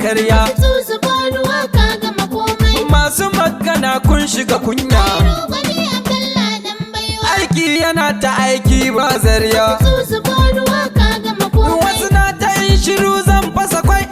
karya. Su bani waka gama komai. Masu magana kun shiga kunya. Gwani Abdallah dan baiwa. Aiki yana ta aiki ba zarya. Su bani waka gama komai. Wasu na ta yin shiru zan fasa kwai.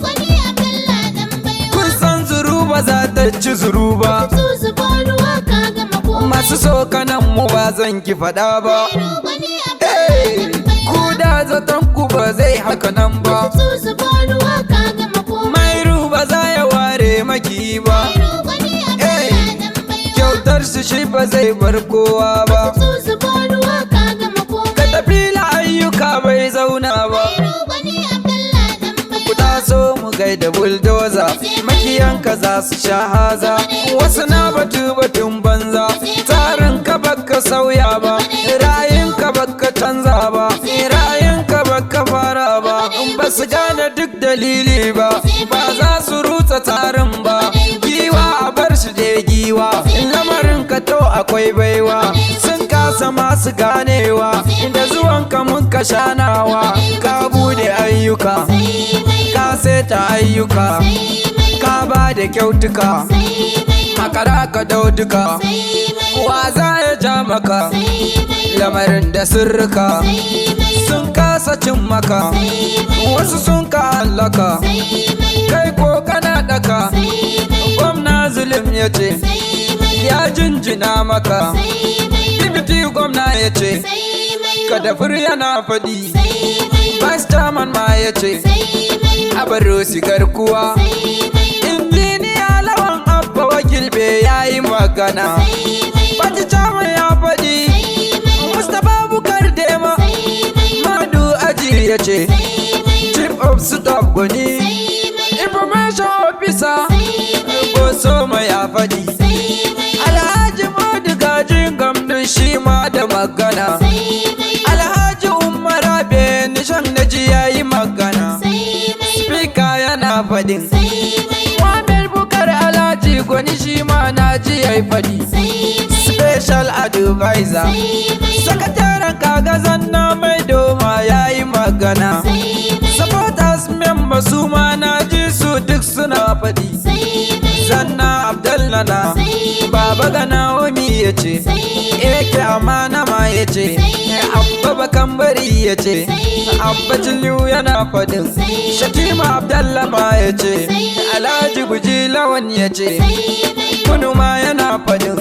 Gwani Abdallah dan baiwa. Kun san zuru ba za ta ci zuru ba. Su bani waka gama komai. Masu sokanan mu ba zan ki faɗa ba. Gwani Abdallah dan baiwa. Ku da zaton ku ba zai haka nan ba. Su bani waka gama komai. Mairu ba za ya ware maki ba. Gwani Abdallah dan baiwa. Kyautar shi ba zai bar kowa ba. Su bani waka gama komai. Katafila ayyuka bai zauna ba. Gwani Abdallah dan baiwa. Ku taso mu gaida buldoza. Makiyanka za su sha haza. Wasu na batun banza. Tsarin ka baka sauya ba. Ra'ayin ka baka canza ba. Ra'ayin ka baka fara ba. Ba su gane duk dalili ba. Ba za su rutsa tsarin ba. Giwa a bar shi je giwa. Lamarin ka to akwai baiwa. Sun kasa masu ganewa. Inda zuwan ka mun ka shanawa. Ka bude ayyuka. Ka seta ayyuka. Ka ba da kyautuka. Makara ka dauduka. Wa za ya ja maka. Lamarin da sirrika. Sun kasa cin maka. Wasu sun ka hallaka. Kai ko kana daka. Gwamna zulum ya ce ya jinjina maka. Dibiti gwamna ya ce kadafur yana faɗi. Vice chairman ma ya ce Abarwa garkuwa. Injiniya lawan abba wakil be ya yi magana. Bati chairman ya faɗi. Mustapha Bukar Dema Madu Aji ya ce Chief of Staff Gwani. Information officer Bosoma ya faɗi. Alhaji Madu Gajin Gamdun shi ma da magana. Alhaji Umar Abe Nishan Naji ya yi magana. Speaker yana faɗin. Muhammad Bukar Alhaji Gwani shi ma na ji ya yi faɗi. Special advisor Sakataren kaga zanna mai doma ya yi magana. Supporters member su ma na ji su duk suna faɗi. Zanna Abdallana Baba ga Naomi ya ce Eke amana ma ya ce Abba bakan bari ya ce Abba Jiliyu yana faɗin. Shatima Abdallah ma ya ce Alhaji Guji Lawan ya ce Kunu ma yana faɗin.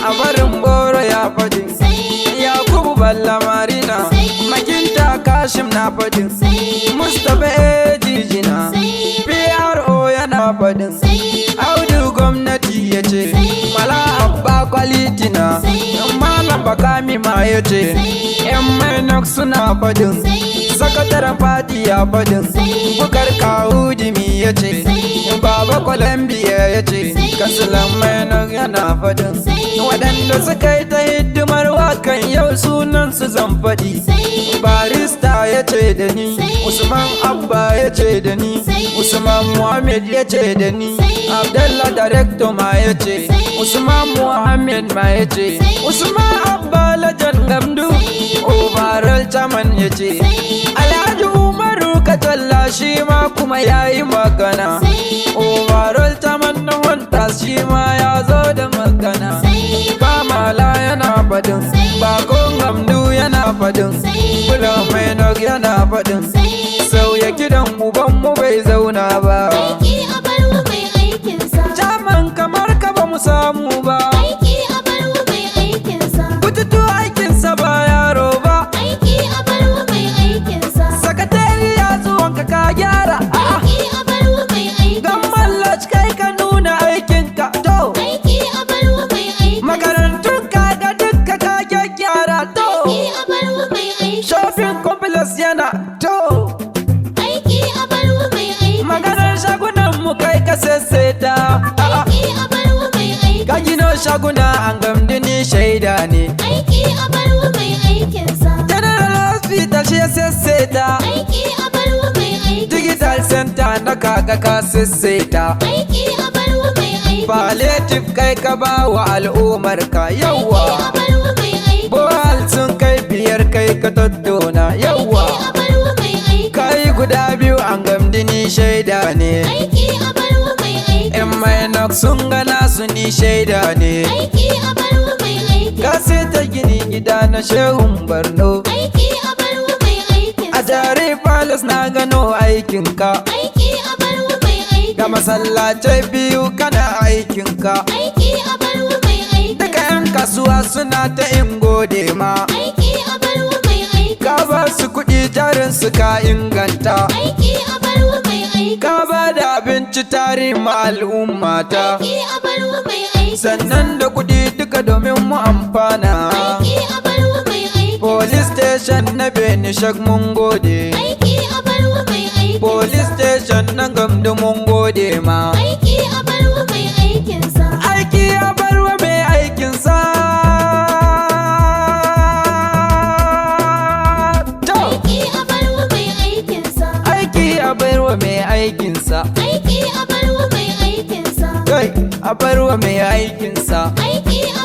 A barin Boro ya faɗin. Yakubu Balla Marina Makinta Kashim na faɗin. Mustapha Ejijina PRO yana faɗin. Audu gwamnati ya ce Mala Abba Kwalitina. Malam Bakami ma ya ce yan Mainok suna faɗin. Sakataren fati ya faɗin. Bukar Kawudimi ya ce Baba Columbia ya ce Kasilan Mainok yana faɗin. Waɗanda suka yi ta hidimar wakan yau sunan su zan faɗi. Barista ya ce da ni. Usman Abba ya ce da ni. Usman Muhammad ya ce da ni. Abdallah Director ma ya ce. Usman Muhammad ma ya ce. Usman Abba Lajan Gamdu Overall Chairman ya ce. Alhaji Umaru Katalla shi ma kuma ya yi magana. Overall Chairman na wanta shi ma ya zo da magana. Kamala yana faɗin. Bakon Gamdu yana faɗin. Bula Mainok yana faɗin. Sauya gidan ubanmu bai zauna ba. Aiki Abarwa mai aikinsa. Chairman kamar ka ba mu samu ba. Aiki Abarwa mai aikinsa. Kututu aikinsa ba yaro ba. Aiki Abarwa mai aikinsa. Sakatari ya zuwan ka gyara. Aiki Abarwa mai aikinsa. Dan mallaj kai ka nuna aikinka to. Aiki Abarwa mai aikinsa. Makarantun ka ga dukka ka gyara to. Aiki Abarwa mai aikinsa. Shopping complex yana to. Aiki Abarwa mai aikinsa. Maganar shagunan mu kai ka seseta. Aiki Abarwa mai aikinsa. Ka gino shaguna an gamdini shaida ne. Aiki Abarwa mai aikinsa. General Hospital shi ya seseta. Aiki Abarwa mai aikinsa. Digital Center na kaga ka seseta. Aiki Abarwa mai aikinsa. Palliative kai ka ba wa al'ummar ka yawa. Aiki Abarwa mai aikinsa. Bohal sun kai biyar kai ka tattona yawa. Aiki Abarwa mai aikinsa. Kai guda biyu an gamdini shaida ne. Aiki a barwa mai aikin In mai nok sun gana su ni shaida ne. Aiki a barwa mai aikin Ka sai ta gini gida na shehun Borno. Aiki a barwa mai aikin A jare Palace na gano aikinka. Aiki a barwa mai aikin Ga masallacai biyu kana aikinka. Aiki a barwa mai aikin Duka 'yan kasuwa suna ta in gode ma. Aiki a barwa mai aikin Ka ba su kuɗi jarin su ka inganta. Aiki a barwa mai aikin Ka ba da abinci tare ma al'ummata. Aiki a barwa mai aikin Sannan da kuɗi duka domin mu amfana. Aiki a barwa mai aikin Police station na Benishak mun gode. Aiki a barwa mai aikin Police station na Gamdu mun gode ma. Aiki a barwa mai aikinsa Aiki a barwa mai aikinsa. To! Aiki a barwa mai aikinsa Aiki a barwa mai aikinsa. Aiki a barwa mai aikinsa Kai, a barwa mai aikinsa. Aiki a